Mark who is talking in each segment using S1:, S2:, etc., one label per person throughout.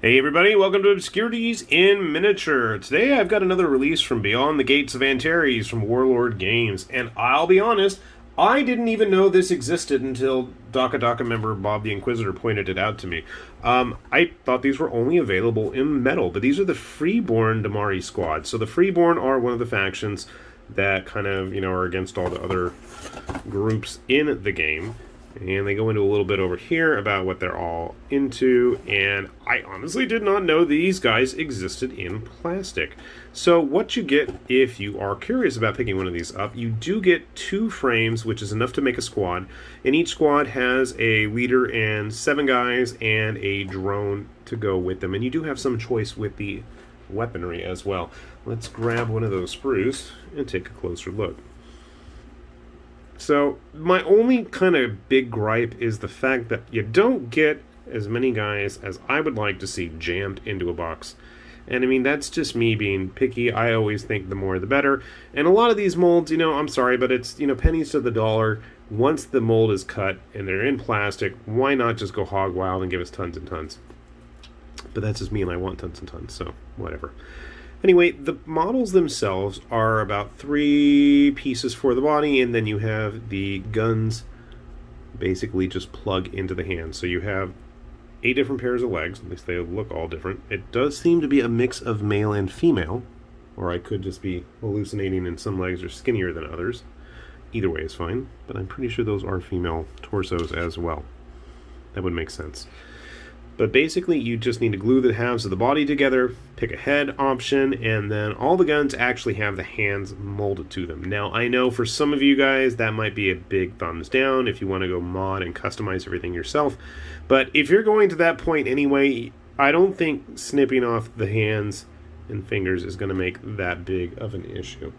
S1: Hey everybody, welcome to Obscurities in Miniature. Today I've got another release from Beyond the Gates of Antares from Warlord Games, and I'll be honest, I didn't even know this existed until Dakkadakka member Bob the Inquisitor pointed it out to me. I thought these were only available in metal, but these are the Freeborn Damari squad. So the Freeborn are one of the factions that kind of, are against all the other groups in the game. And they go into a little bit over here about what they're all into, and I honestly did not know these guys existed in plastic. So what you get if you are curious about picking one of these up, you do get 2 frames, which is enough to make a squad, and each squad has a leader and 7 guys and a drone to go with them, and you do have some choice with the weaponry as well. Let's grab one of those sprues and take a closer look. So, my only kind of big gripe is the fact that you don't get as many guys as I would like to see jammed into a box. And I mean, that's just me being picky. I always think the more the better. And a lot of these molds, I'm sorry, but it's, pennies to the dollar. Once the mold is cut and they're in plastic, why not just go hog wild and give us tons and tons? But that's just me, and I want tons and tons, so whatever. Anyway, the models themselves are about 3 pieces for the body, and then you have the guns basically just plug into the hands. So you have 8 different pairs of legs, at least they look all different. It does seem to be a mix of male and female, or I could just be hallucinating and some legs are skinnier than others. Either way is fine, but I'm pretty sure those are female torsos as well. That would make sense. But basically, you just need to glue the halves of the body together, pick a head option, and then all the guns actually have the hands molded to them. Now, I know for some of you guys, that might be a big thumbs down if you want to go mod and customize everything yourself. But if you're going to that point anyway, I don't think snipping off the hands and fingers is going to make that big of an issue.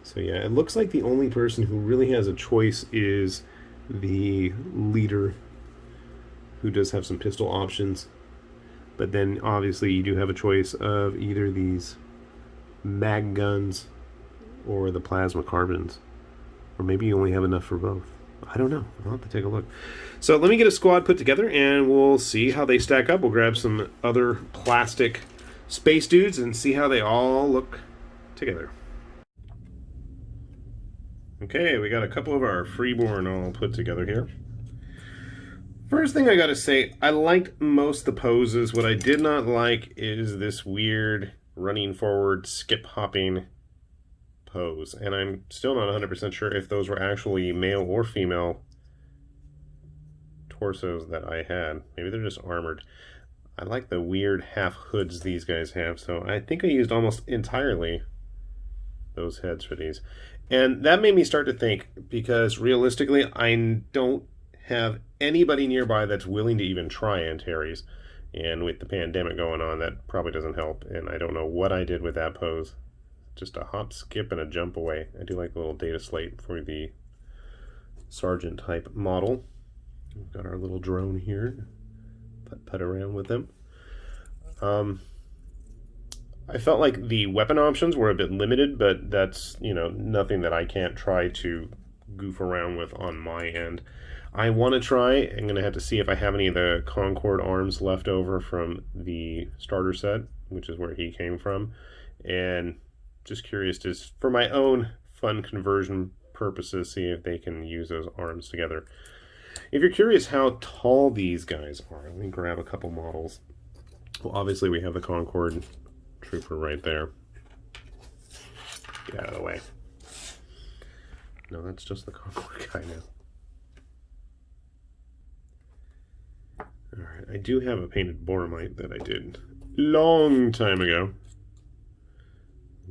S1: So yeah, it looks like the only person who really has a choice is the leader, who does have some pistol options, but then obviously you do have a choice of either these mag guns or the plasma carbons, or maybe you only have enough for both. I don't know. I'll have to take a look. So let me get a squad put together and we'll see how they stack up. We'll grab some other plastic space dudes and see how they all look together. Okay, we got a couple of our Freeborn all put together here. First thing I gotta say, I liked most of the poses. What I did not like is this weird running forward, skip hopping pose. And I'm still not 100% sure if those were actually male or female torsos that I had. Maybe they're just armored. I like the weird half hoods these guys have, so I think I used almost entirely those heads for these. And that made me start to think, because realistically, I don't have anybody nearby that's willing to even try Antares, and with the pandemic going on, that probably doesn't help. And I don't know what I did with that pose. Just a hop, skip, and a jump away. I do like the little data slate for the sergeant type model. We've got our little drone here, put around with them. I felt like the weapon options were a bit limited, but that's nothing that I can't try to goof around with on my end. I want to try. I'm going to have to see if I have any of the Concord arms left over from the starter set, which is where he came from. And just curious, just for my own fun conversion purposes, see if they can use those arms together. If you're curious how tall these guys are, let me grab a couple models. Well, obviously we have the Concord Trooper right there. Get out of the way. No, that's just the Concord guy now. Alright, I do have a painted Boromite that I did long time ago.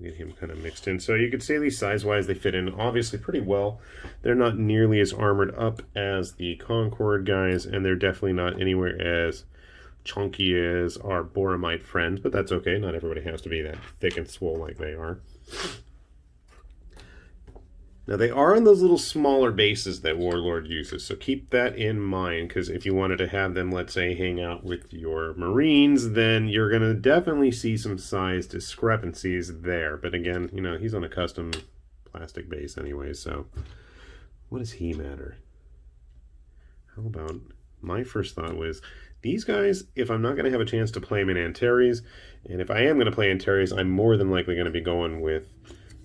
S1: Get him kind of mixed in. So you can see these size-wise, they fit in obviously pretty well. They're not nearly as armored up as the Concord guys, and they're definitely not anywhere as chunky as our Boromite friends, but that's okay. Not everybody has to be that thick and swole like they are. Now, they are on those little smaller bases that Warlord uses, so keep that in mind, because if you wanted to have them, let's say, hang out with your Marines, then you're going to definitely see some size discrepancies there. But again, he's on a custom plastic base anyway, so what does he matter? How about my first thought was, these guys, if I'm not going to have a chance to play them in Antares, and if I am going to play Antares, I'm more than likely going to be going with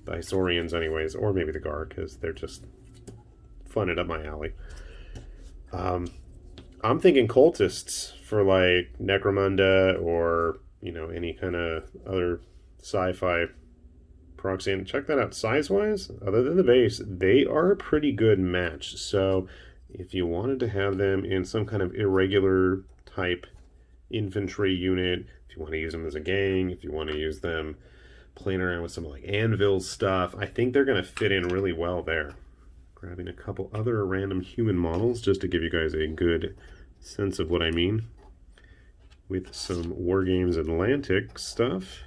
S1: the Isorians anyways, or maybe the Gar, because they're just fun and up my alley. I'm thinking cultists for like Necromunda or, you know, any kind of other sci-fi proxy. And check that out, size-wise, other than the base, they are a pretty good match. So if you wanted to have them in some kind of irregular type infantry unit, if you want to use them as a gang, if you want to use them playing around with some like Anvil stuff, I think they're going to fit in really well there. Grabbing a couple other random human models just to give you guys a good sense of what I mean with some Wargames Atlantic stuff.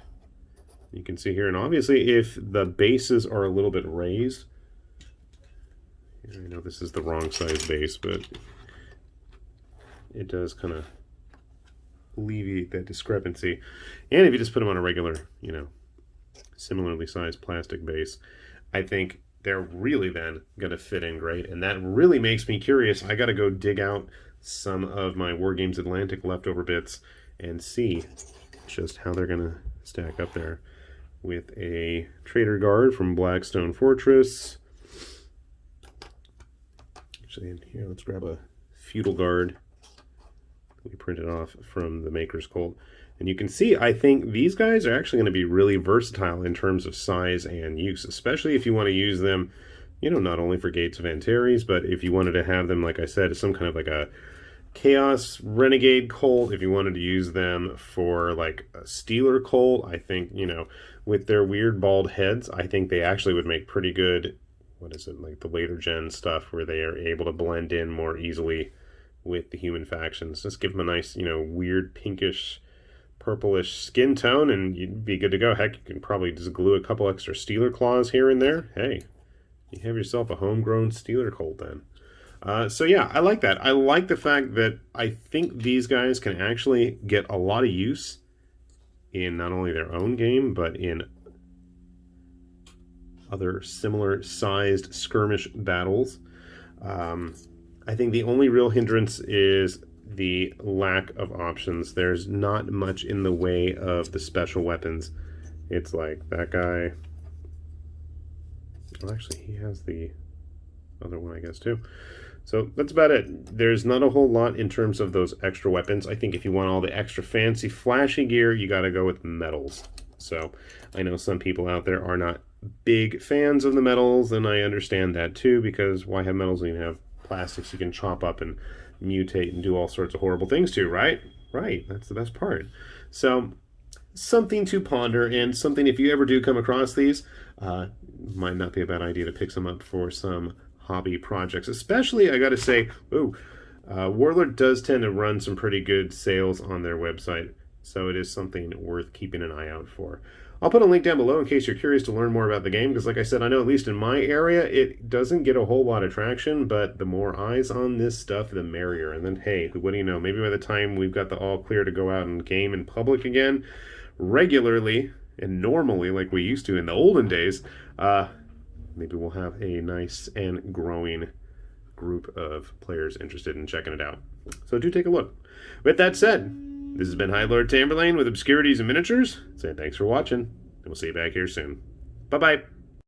S1: You can see here, and obviously if the bases are a little bit raised, I know this is the wrong size base, but it does kind of alleviate that discrepancy. And if you just put them on a regular, you know, similarly sized plastic base, I think they're really then going to fit in great. And that really makes me curious. I got to go dig out some of my Wargames Atlantic leftover bits and see just how they're going to stack up there with a Trader Guard from Blackstone Fortress. Actually, here, let's grab a Feudal Guard we printed off from the Maker's Cult. And you can see, I think these guys are actually going to be really versatile in terms of size and use, especially if you want to use them, you know, not only for Gates of Antares, but if you wanted to have them, like I said, as some kind of like a Chaos Renegade cult, if you wanted to use them for like a Stealer cult, I think, you know, with their weird bald heads, I think they actually would make pretty good, what is it, like the later gen stuff where they are able to blend in more easily with the human factions. Just give them a nice, you know, weird pinkish, purplish skin tone and you'd be good to go. Heck, you can probably just glue a couple extra Stealer claws here and there. Hey, you have yourself a homegrown Stealer cult then. So yeah, I like that. I like the fact that I think these guys can actually get a lot of use in not only their own game, but in other similar sized skirmish battles. I think the only real hindrance is the lack of options. There's not much in the way of the special weapons. It's like that guy. Well, actually, he has the other one, I guess, too. So that's about it. There's not a whole lot in terms of those extra weapons. I think if you want all the extra fancy, flashy gear, you got to go with medals. So I know some people out there are not big fans of the medals, and I understand that too, because why have medals when you have plastics you can chop up and mutate and do all sorts of horrible things to, right? Right, that's the best part. So something to ponder, and something, if you ever do come across these, might not be a bad idea to pick some up for some hobby projects. Especially, I gotta say, Warlord does tend to run some pretty good sales on their website, so it is something worth keeping an eye out for. I'll put a link down below in case you're curious to learn more about the game, because like I said, I know at least in my area, it doesn't get a whole lot of traction, but the more eyes on this stuff, the merrier. And then, hey, what do you know? Maybe by the time we've got the all clear to go out and game in public again, regularly and normally like we used to in the olden days, maybe we'll have a nice and growing group of players interested in checking it out. So do take a look. With that said, this has been High Lord Tamberlane with Obscurities and Miniatures, saying thanks for watching, and we'll see you back here soon. Bye-bye.